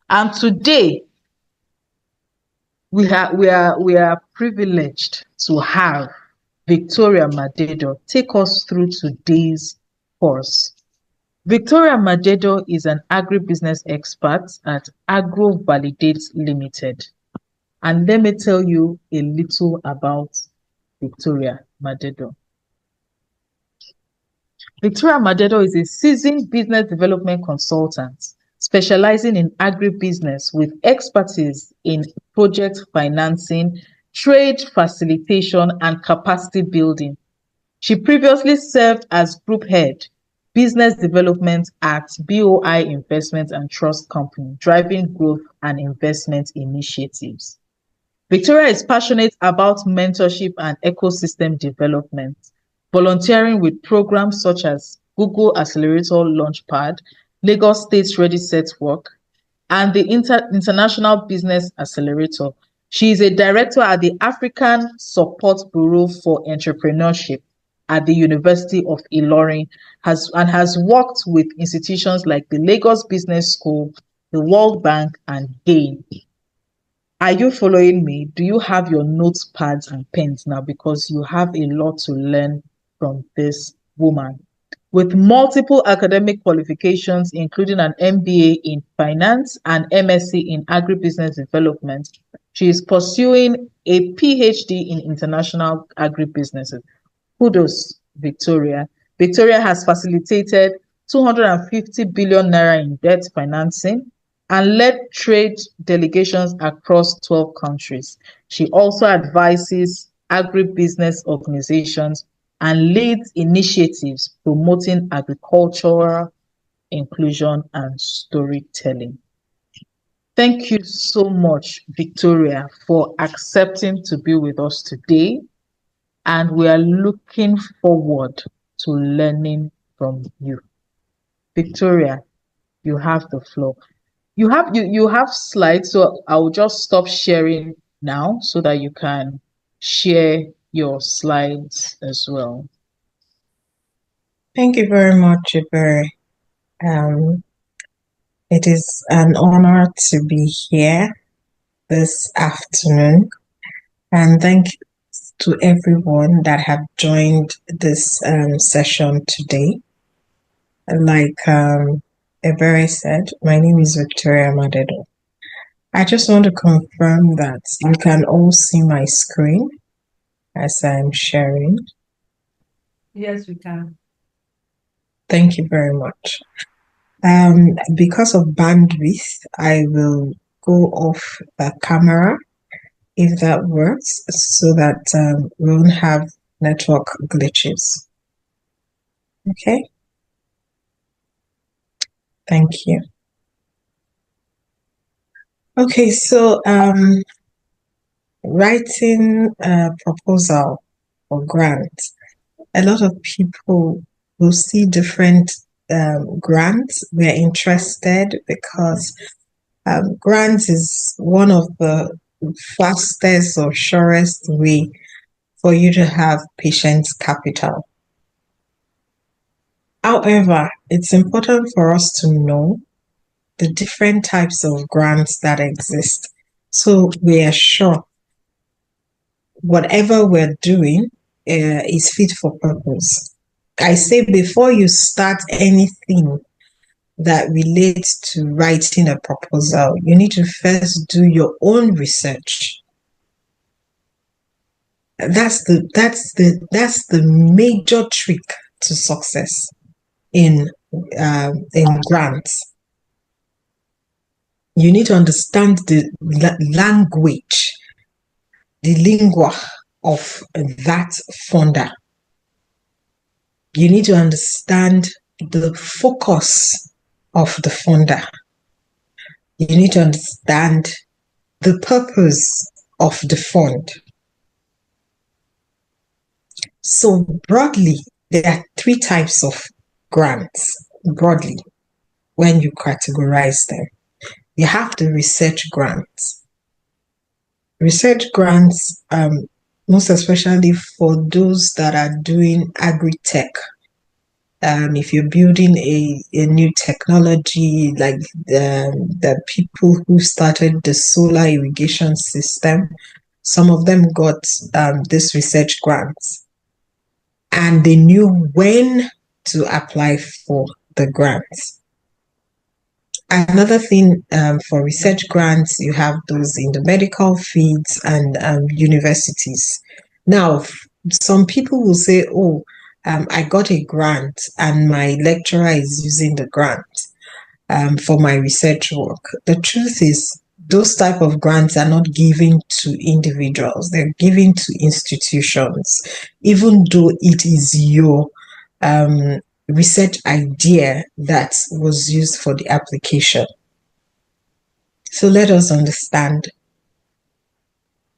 And today, we are privileged to have Victoria Madedo take us through today's course. Victoria Madedo is an agribusiness expert at Agro Validates Limited. And let me tell you a little about Victoria Madedo. Victoria Madedo is a seasoned business development consultant specializing in agribusiness with expertise in project financing, trade facilitation, and capacity building. She previously served as group head, business development at BOI Investment and Trust Company, driving growth and investment initiatives. Victoria is passionate about mentorship and ecosystem development, volunteering with programs such as Google Accelerator Launchpad, Lagos State Ready Set Work, and the International Business Accelerator. She is a director at the African Support Bureau for Entrepreneurship at the University of Ilorin, and has worked with institutions like the Lagos Business School, the World Bank, and GAIN. Are you following me? Do you have your notepads and pens now? Because you have a lot to learn from this woman. With multiple academic qualifications, including an MBA in finance and MSc in agribusiness development, she is pursuing a PhD in international agribusinesses. Kudos, Victoria. Victoria has facilitated 250 billion naira in debt financing and led trade delegations across 12 countries. She also advises agribusiness organizations and leads initiatives promoting agricultural inclusion and storytelling. Thank you so much, Victoria, for accepting to be with us today. And we are looking forward to learning from you. Victoria, you have the floor. You have slides, so I'll just stop sharing now so that you can share your slides as well. Thank you very much, Iberi. It is an honor to be here this afternoon, and thank you to everyone that have joined this session today. Like Iberi said, my name is Victoria Madedo. I just want to confirm that you can all see my screen as I'm sharing. Yes, we can. Thank you very much. Because of bandwidth, I will go off the camera if that works, so that we won't have network glitches. Okay. Thank you. Okay, so writing a proposal for grant. A lot of people will see different grants. We're interested because grants is one of the fastest or surest way for you to have patient capital. However, it's important for us to know the different types of grants that exist, so we are sure whatever we're doing is fit for purpose. I say before you start anything that relates to writing a proposal, you need to first do your own research. That's the major trick to success in grants. You need to understand the language, the lingua of that funder. You need to understand the focus of the funder. You need to understand the purpose of the fund. So broadly, there are three types of grants, broadly, when you categorize them. You have the research grants. Research grants, most especially for those that are doing agri-tech, if you're building a new technology, like the people who started the solar irrigation system, some of them got this research grants, and they knew when to apply for the grants. Another thing, for research grants, you have those in the medical fields and universities. Now, some people will say, oh, I got a grant and my lecturer is using the grant for my research work. The truth is, those type of grants are not given to individuals, they're given to institutions, even though it is your research idea that was used for the application. So let us understand.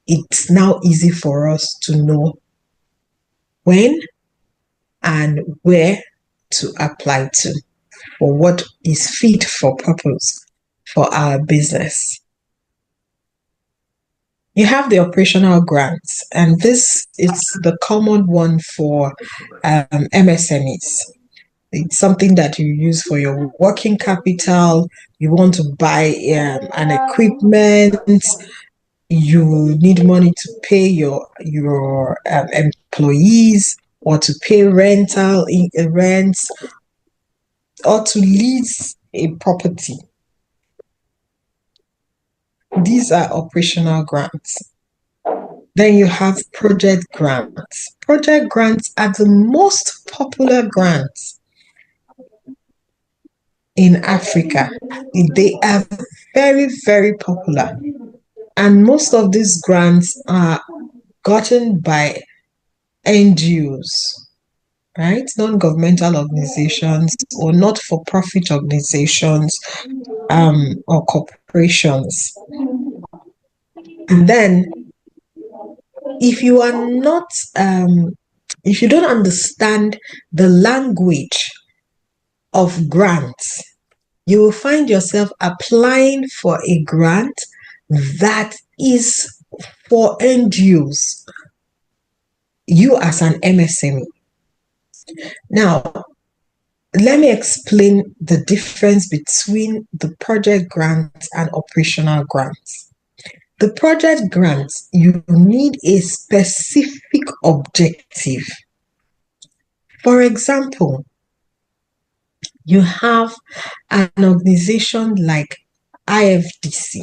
It's now easy for us to know when and where to apply to, or what is fit for purpose for our business. You have the operational grants, and this is the common one for MSMEs. It's something that you use for your working capital. You want to buy an equipment. You need money to pay your employees, or to pay rents, or to lease a property. These are operational grants. Then you have project grants. Project grants are the most popular grants in Africa. They are very, very popular. And most of these grants are gotten by NGOs, right? Non-governmental organizations or not-for-profit organizations or corporations. And then if you are not, if you don't understand the language of grants, you will find yourself applying for a grant that is for NGOs, you as an MSME. Now, let me explain the difference between the project grants and operational grants. The project grants, you need a specific objective. For example, you have an organization like IFDC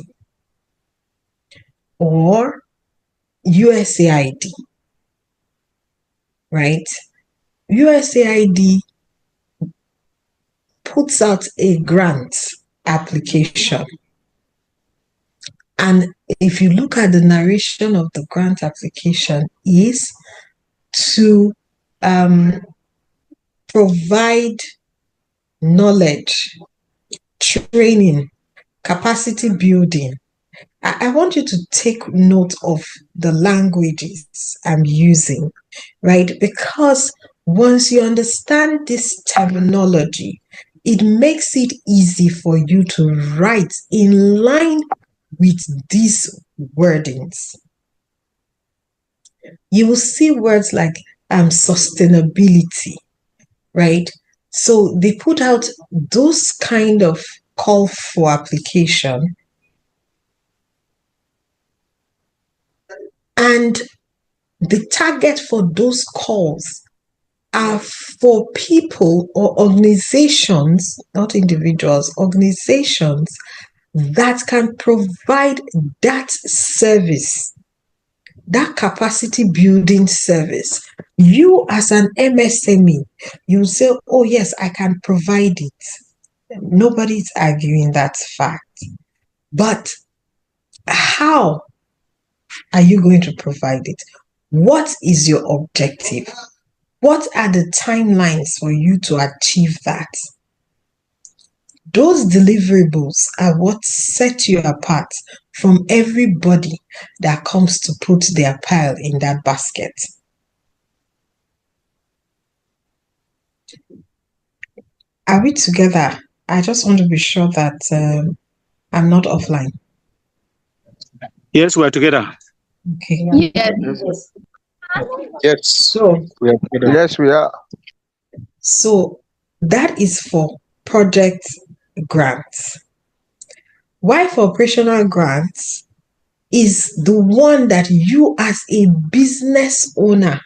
or USAID, right? USAID puts out a grant application. And if you look at the narration of the grant application, is to provide knowledge, training, capacity building. I want you to take note of the languages I'm using, right? Because once you understand this terminology, it makes it easy for you to write in line with these wordings. You will see words like sustainability, right? So they put out those kind of call for application, and the target for those calls are for people or organizations, not individuals, organizations that can provide that service, that capacity building service. You as an MSME, you say, oh yes, I can provide it. Nobody's arguing that fact. But how are you going to provide it? What is your objective? What are the timelines for you to achieve that? Those deliverables are what set you apart from everybody that comes to put their pile in that basket. Are we together? I just want to be sure that I'm not offline. Yes, we're together. Okay. Yes. So We are together. Yes, we are. So That is for project grants. Why for operational grants is the one that you as a business owner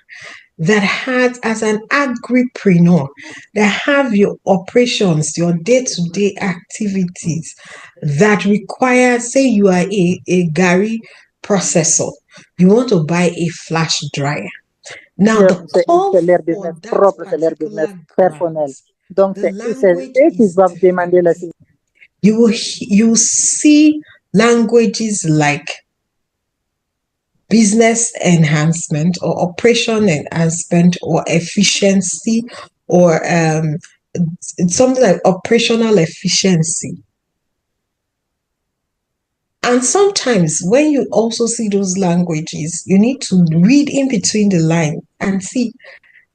that has, as an agripreneur, that have your operations, your day-to-day activities that require, say you are a Gary processor, you want to buy a flash dryer. Now, the call for that particular grant, the language is different. You see languages like business enhancement or operation enhancement or efficiency or something like operational efficiency. And sometimes when you also see those languages, you need to read in between the line and see,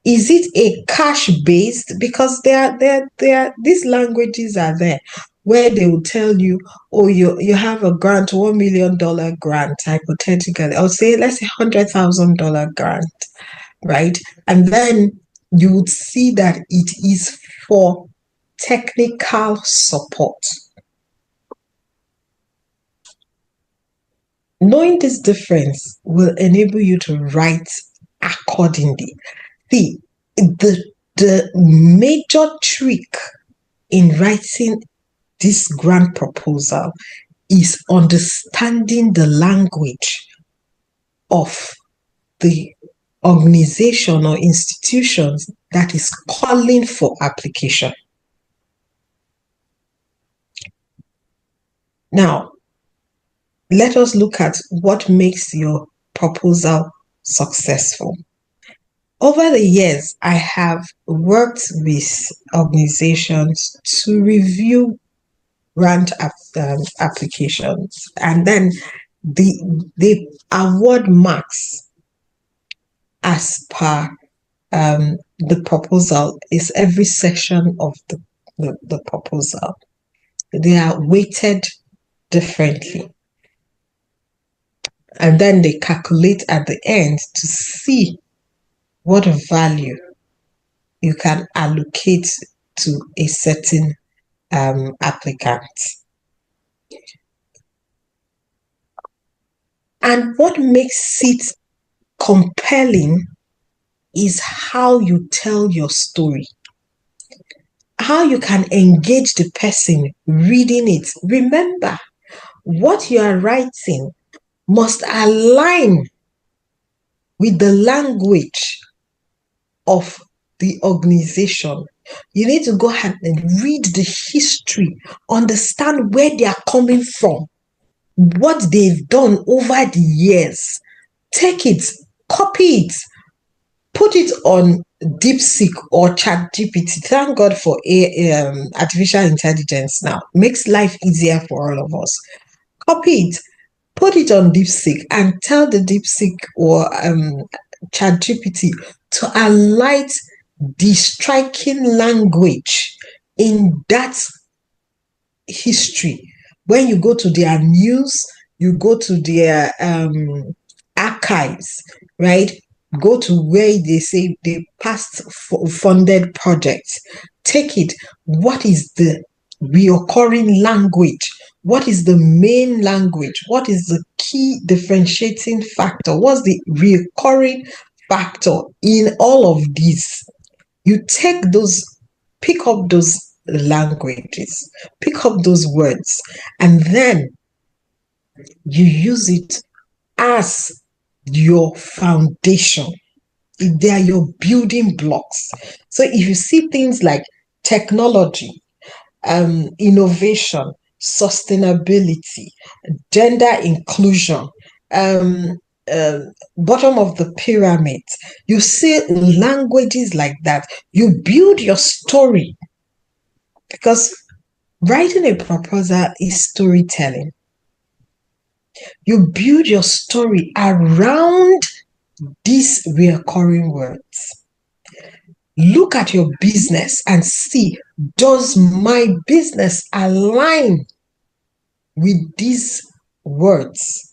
is it a cash based? Because these languages are there where they will tell you, oh, you have a grant, $1 million grant, hypothetically, or say, let's say $100,000 grant, right? And then you would see that it is for technical support. Knowing this difference will enable you to write accordingly. See, the major trick in writing this grant proposal is understanding the language of the organization or institutions that is calling for application. Now, let us look at what makes your proposal successful. Over the years, I have worked with organizations to review grant applications, and then they award marks as per the proposal. Is every section of the proposal. They are weighted differently. And then they calculate at the end to see what value you can allocate to a certain applicant. And what makes it compelling is how you tell your story, how you can engage the person reading it. Remember, what you are writing must align with the language of the organization. You need to go ahead and read the history, understand where they are coming from, what they've done over the years. Take it, copy it, put it on DeepSeek or ChatGPT. Thank God for artificial intelligence now. Makes life easier for all of us. Copy it, put it on DeepSeek, and tell the DeepSeek or ChatGPT to highlight the striking language in that history. When you go to their news, you go to their archives, right? Go to where they say they past funded projects. Take it. What is the reoccurring language? What is the main language? What is the key differentiating factor? What's the recurring factor in all of these? You take those, pick up those languages, pick up those words, and then you use it as your foundation. They are your building blocks. So if you see things like technology, innovation, sustainability, gender inclusion, bottom of the pyramid, you see languages like that, you build your story, because writing a proposal is storytelling. You build your story around these recurring words. Look at your business and see, does my business align with these words?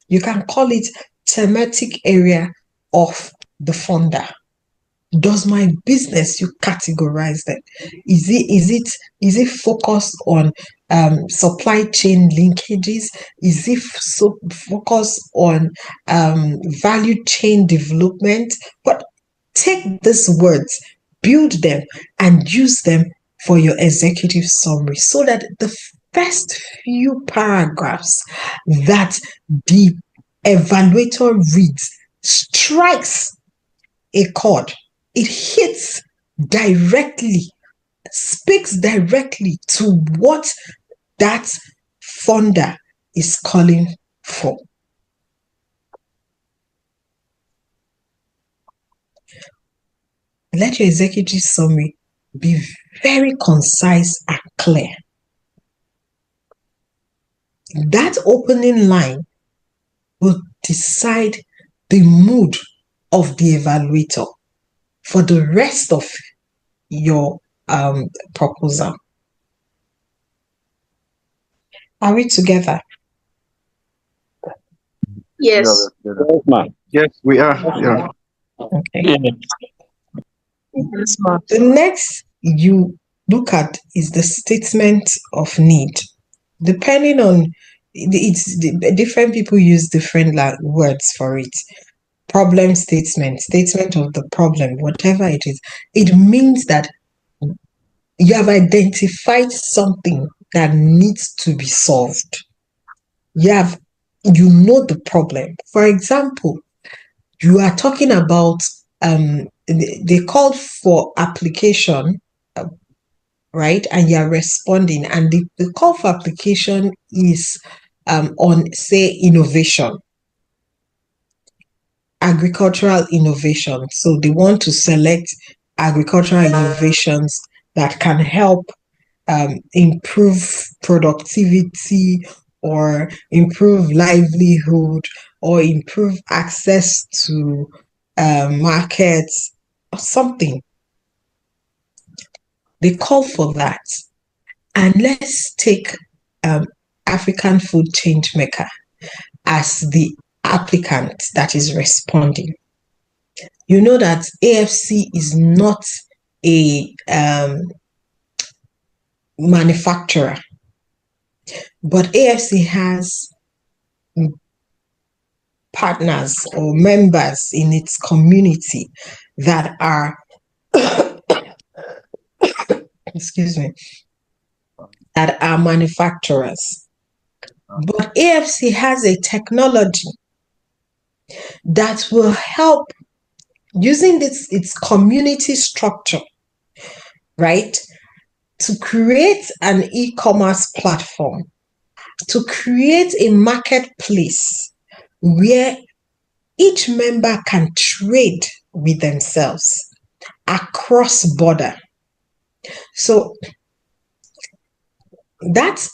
You can call it thematic area of the funder. Does my business, you categorize them? Is it focused on supply chain linkages? Is it focused on value chain development? But take these words, build them, and use them for your executive summary so that the first few paragraphs that the evaluator reads strikes a chord. It hits directly, speaks directly to what that funder is calling for. Let your executive summary be very concise and clear. That opening line will decide the mood of the evaluator for the rest of your proposal. Are we together? Yes. Yes, we are. Yeah. Okay. Yes, ma'am. The next you look at is the statement of need. Depending on different people use different words for it. Problem statement, statement of the problem, whatever it is. It means that you have identified something that needs to be solved. You know the problem. For example, you are talking about they called for application, right? And you are responding, and the call for application is on, say, innovation, agricultural innovation. So they want to select agricultural innovations that can help improve productivity or improve livelihood or improve access to markets or something. They call for that. And let's take African Food Changemaker as the applicant that is responding. You know that AFC is not a manufacturer, but AFC has partners or members in its community that are excuse me, that are manufacturers. But AFC has a technology that will help, using its community structure, right, to create an e-commerce platform, to create a marketplace where each member can trade with themselves across border. So that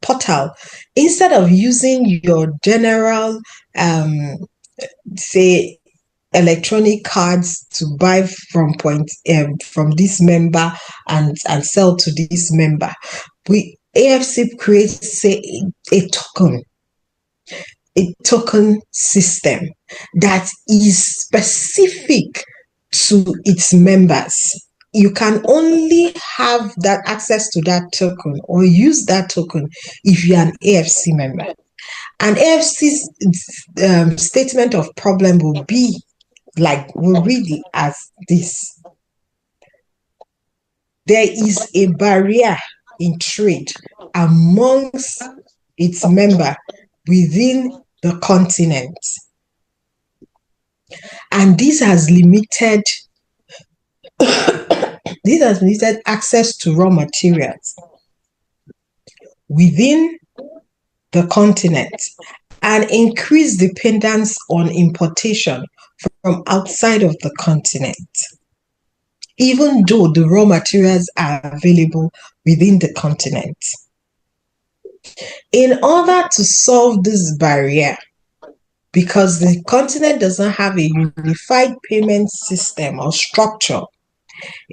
portal, instead of using your general say electronic cards to buy from this member and sell to this member, AFC creates, say, a token system that is specific to its members. You can only have that access to that token or use that token if you're an AFC member. And AFC's statement of problem will read it as this. There is a barrier in trade amongst its members within the continent. And this has limited access to raw materials within the continent and increased dependence on importation from outside of the continent, even though the raw materials are available within the continent. In order to solve this barrier, because the continent doesn't have a unified payment system or structure,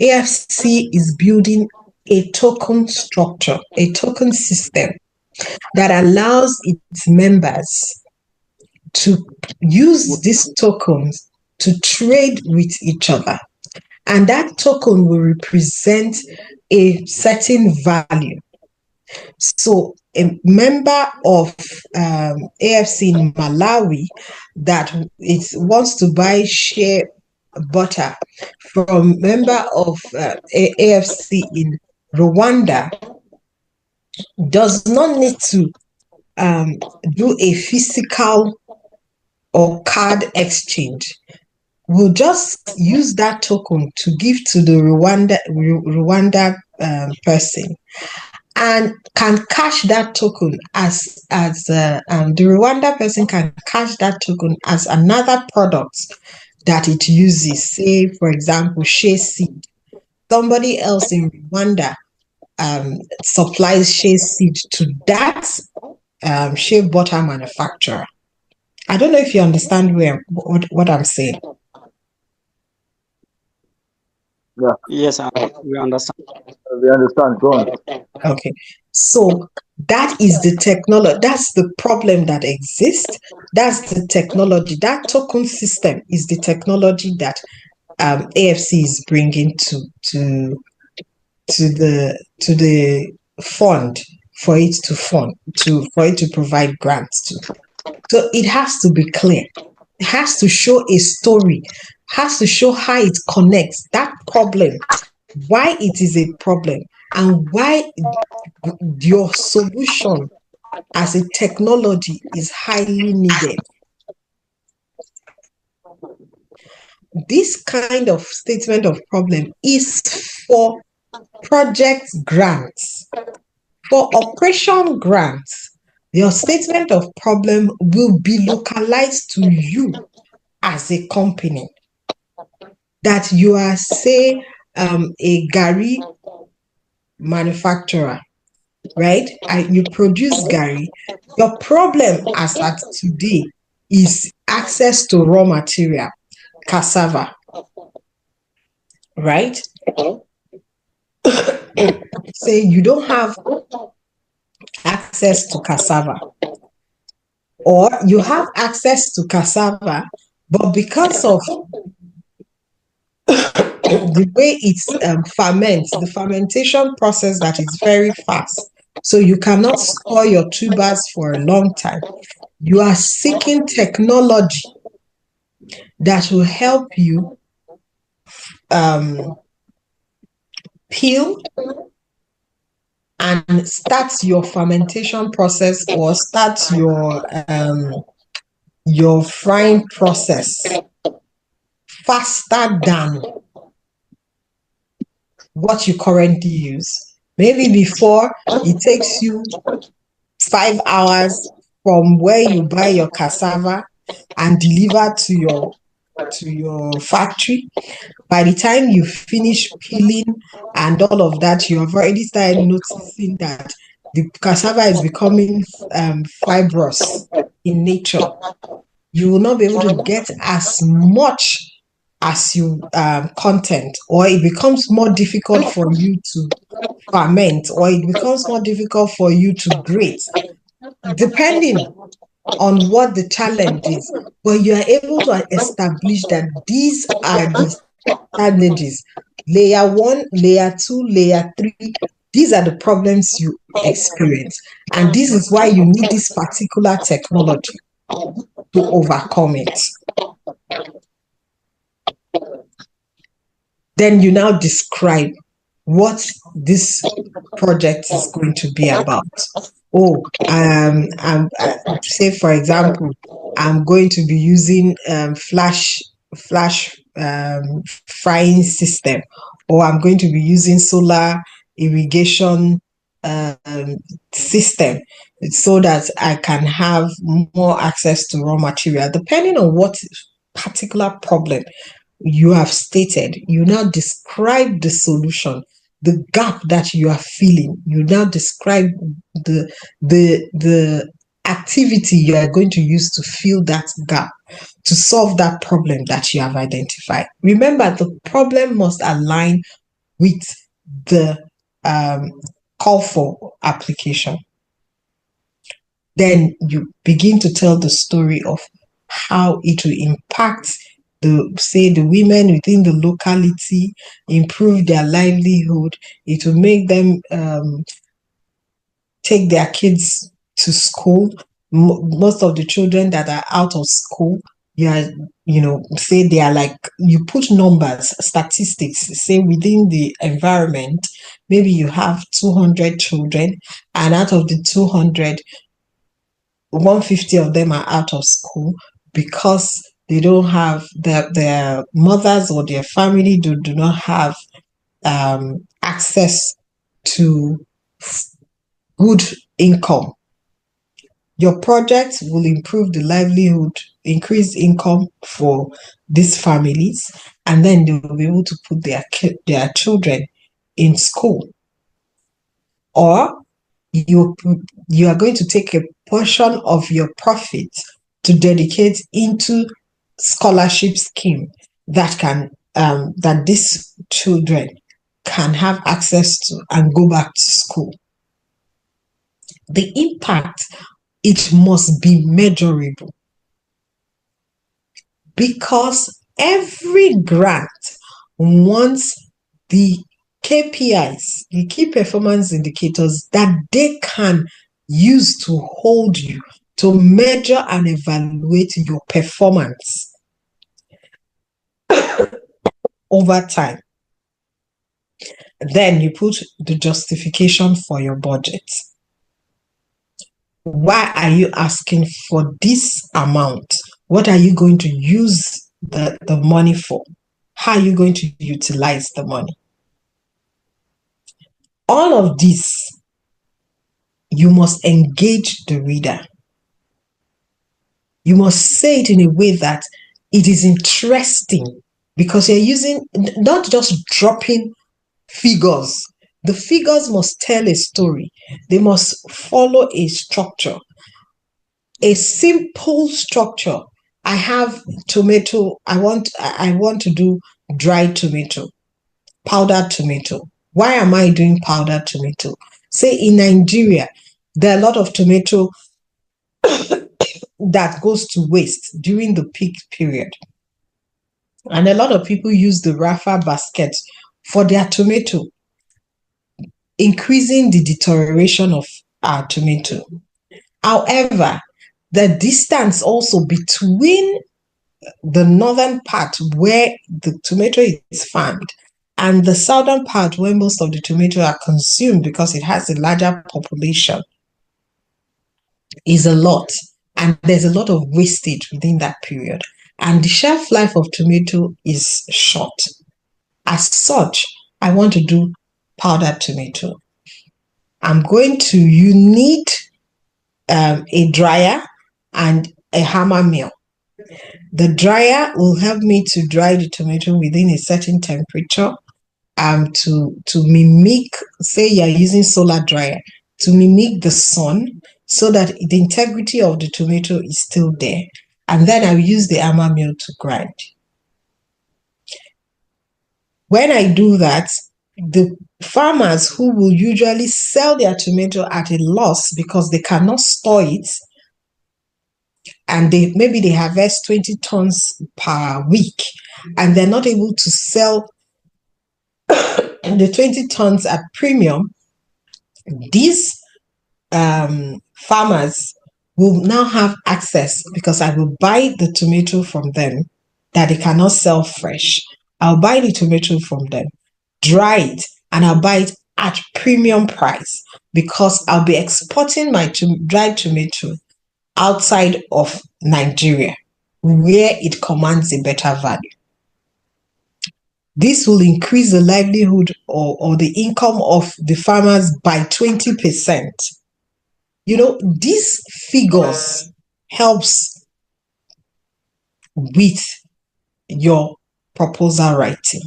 AFC is building a token structure, a token system that allows its members to use these tokens to trade with each other. And that token will represent a certain value. So a member of AFC in Malawi that it wants to buy shea butter from member of AFC in Rwanda does not need to do a physical or card exchange. We'll just use that token to give to the Rwanda person, and can cash that token as the Rwanda person can cash that token as another product that it uses. Say, for example, shea seed. Somebody else in Rwanda supplies shea seed to that shea butter manufacturer. I don't know if you understand what I'm saying. Yeah. Yes, we understand. We understand. Go on. Okay. So that is the technology. That's the problem that exists. That's the technology. That token system is the technology that AFC is bringing to the fund for it to provide grants to. So it has to be clear. It has to show a story. Has to show how it connects that problem, why it is a problem, and why your solution as a technology is highly needed. This kind of statement of problem is for project grants. For operation grants, your statement of problem will be localized to you as a company. That you are, say, a Gary manufacturer, right? You produce Gary. Your problem as at today is access to raw material, cassava, right? Say you don't have access to cassava, or you have access to cassava, but because of the way it ferments, the fermentation process that is very fast, so you cannot store your tubers for a long time. You are seeking technology that will help you peel and start your fermentation process, or start your frying process faster than what you currently use. Maybe before it takes you 5 hours from where you buy your cassava and deliver to your factory. By the time you finish peeling and all of that, you have already started noticing that the cassava is becoming fibrous in nature. You will not be able to get as much as you content, or it becomes more difficult for you to ferment, or it becomes more difficult for you to grate, depending on what the challenge is. But you are able to establish that these are the challenges. Layer 1, layer 2, layer 3. These are the problems you experience. And this is why you need this particular technology to overcome it. Then you now describe what this project is going to be about. Oh, say for example, I'm going to be using flash frying system, or I'm going to be using solar irrigation system, so that I can have more access to raw material. Depending on what particular problem you have stated, you now describe the solution, the gap that you are feeling. You now describe the activity you are going to use to fill that gap, to solve that problem that you have identified. Remember, the problem must align with the call for application. Then you begin to tell the story of how it will impact the women within the locality, improve their livelihood. It will make them take their kids to school. Most of the children that are out of school, say they are like, you put numbers, statistics, say within the environment, maybe you have 200 children, and out of the 200, 150 of them are out of school because they don't have their mothers or their family do not have access to good income. Your project will improve the livelihood, increase income for these families, and then they will be able to put their children in school. Or you are going to take a portion of your profit to dedicate into scholarship scheme that can that these children can have access to and go back to school. The impact, it must be measurable, because every grant wants the KPIs, the key performance indicators, that they can use to hold you, to measure and evaluate your performance over time. Then you put the justification for your budget. Why are you asking for this amount? What are you going to use the money for? How are you going to utilize the money? All of this, you must engage the reader. You must say it in a way that it is interesting, because you're using, not just dropping figures. The figures must tell a story. They must follow a structure, a simple structure. I have tomato. I want to do dried tomato, powdered tomato. Why am I doing powdered tomato? Say in Nigeria, there are a lot of tomato that goes to waste during the peak period. And a lot of people use the Rafa basket for their tomato, increasing the deterioration of our tomato. However, the distance also between the northern part where the tomato is farmed and the southern part where most of the tomato are consumed, because it has a larger population, is a lot. And there's a lot of wastage within that period. And the shelf life of tomato is short. As such, I want to do powdered tomato. You need a dryer and a hammer mill. The dryer will help me to dry the tomato within a certain temperature, to mimic, say you're using solar dryer, to mimic the sun, so that the integrity of the tomato is still there. And then I'll use the hammer mill to grind. When I do that, the farmers who will usually sell their tomato at a loss because they cannot store it, and maybe they harvest 20 tons per week, and they're not able to sell the 20 tons at premium, these farmers will now have access, because I will buy the tomato from them that they cannot sell fresh. I'll buy the tomato from them, dry it, and I'll buy it at premium price, because I'll be exporting my dried tomato outside of Nigeria, where it commands a better value. This will increase the livelihood or the income of the farmers by 20%. These figures helps with your proposal writing.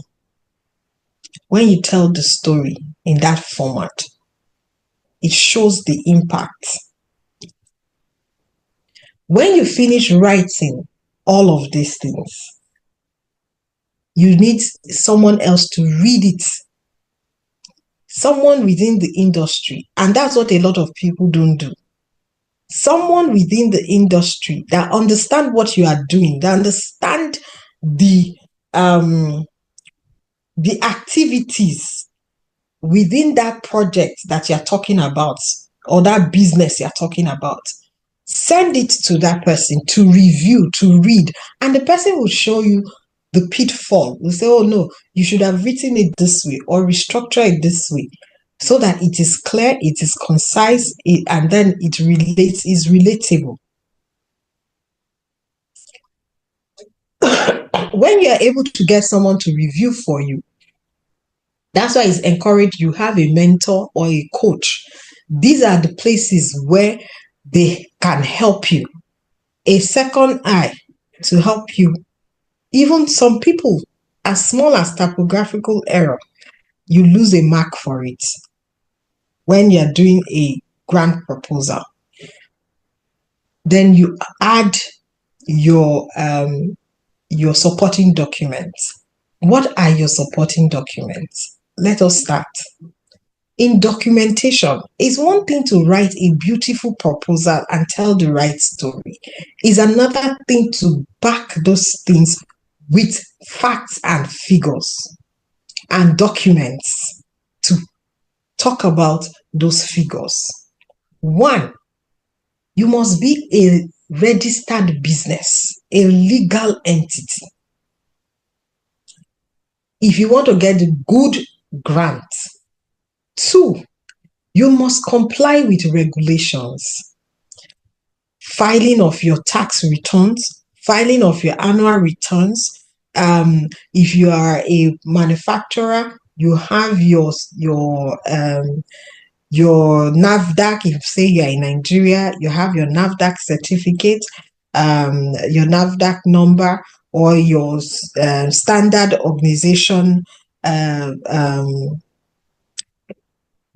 When you tell the story in that format, it shows the impact. When you finish writing all of these things, you need someone else to read it. Someone within the industry. And that's what a lot of people don't do. Someone within the industry that understand what you are doing, that understand the activities within that project that you're talking about or that business you're talking about. Send it to that person to review, to read, and the person will show you the pitfall. Will say, oh no, you should have written it this way or restructure it this way, so that it is clear, it is concise, and then it is relatable. When you are able to get someone to review for you, that's why it's encouraged you have a mentor or a coach. These are the places where they can help you. A second eye to help you. Even some people, as small as typographical error, you lose a mark for it when you're doing a grant proposal. Then you add your supporting documents. What are your supporting documents? Let us start. In documentation, it's one thing to write a beautiful proposal and tell the right story. It's another thing to back those things with facts and figures and documents to talk about those figures. One, you must be a registered business, a legal entity. If you want to get a good grant. Two, you must comply with regulations. Filing of your tax returns, filing of your annual returns. If you are a manufacturer, you have your NAFDAC. If say you're in Nigeria, you have your NAFDAC certificate, your NAFDAC number, or your standard organization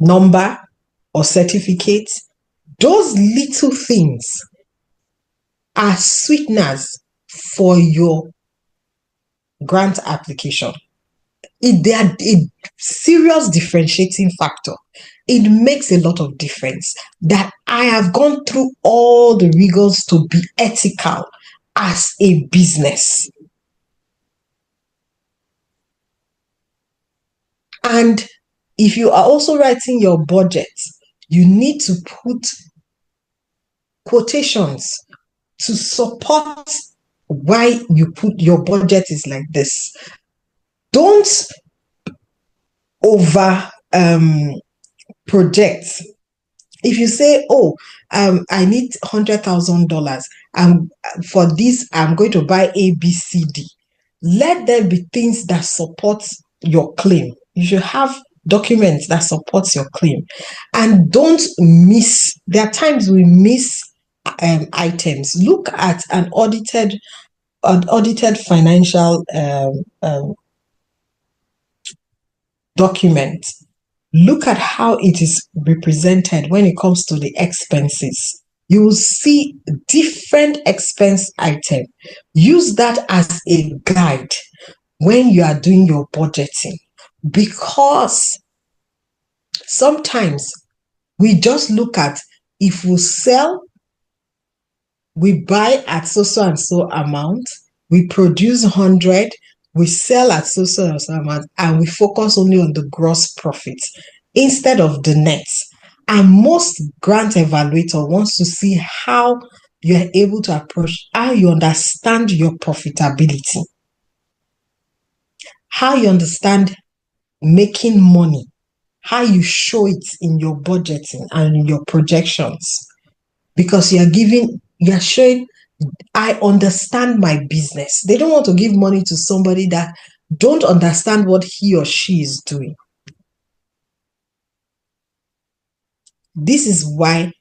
number or certificate. Those little things are sweeteners for your grant application. They are a serious differentiating factor. It makes a lot of difference that I have gone through all the rigors to be ethical as a business. And if you are also writing your budget, you need to put quotations to support why you put your budget is like this. Don't over project. If you say, oh, I need $100,000, for this I'm going to buy A, B, C, D. Let there be things that support your claim. You should have documents that support your claim, and don't miss. There are times we miss items. Look at an audited financial document. Look at how it is represented when it comes to the expenses. You will see different expense items. Use that as a guide when you are doing your budgeting, because sometimes we just look at, if we sell, we buy at so and so amount, we produce 100, we sell at so and so amount, and we focus only on the gross profits instead of the net. And most grant evaluator wants to see how you are able to approach, how you understand your profitability, how you understand making money, how you show it in your budgeting and in your projections, because you're showing, I understand my business. They don't want to give money to somebody that don't understand what he or she is doing. This is why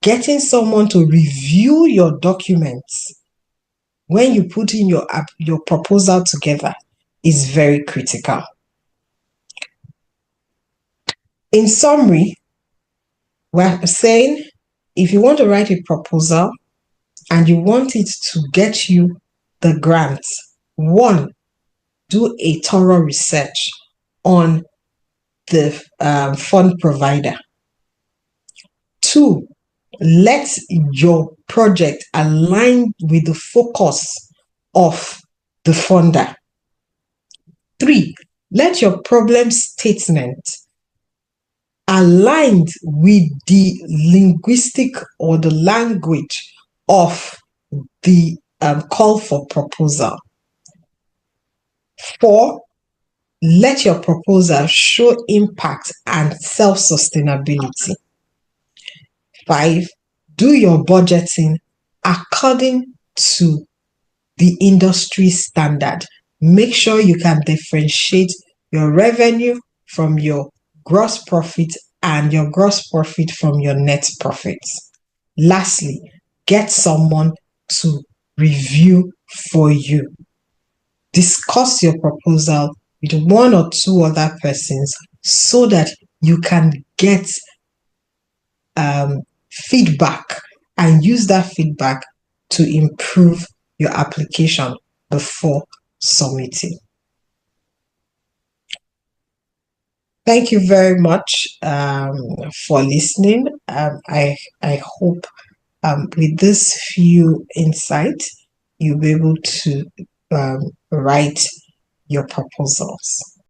getting someone to review your documents when you put in your proposal together is very critical. In summary, we're saying, if you want to write a proposal and you want it to get you the grant, one, do a thorough research on the fund provider. Two, let your project align with the focus of the funder. 3, let your problem statement aligned with the linguistic or the language of the call for proposal. 4, let your proposal show impact and self-sustainability. 5, do your budgeting according to the industry standard. Make sure you can differentiate your revenue from your gross profit and your gross profit from your net profits. Lastly, get someone to review for you. Discuss your proposal with 1 or 2 other persons so that you can get feedback and use that feedback to improve your application before submitting. Thank you very much for listening. I hope with this few insights, you'll be able to write your proposals.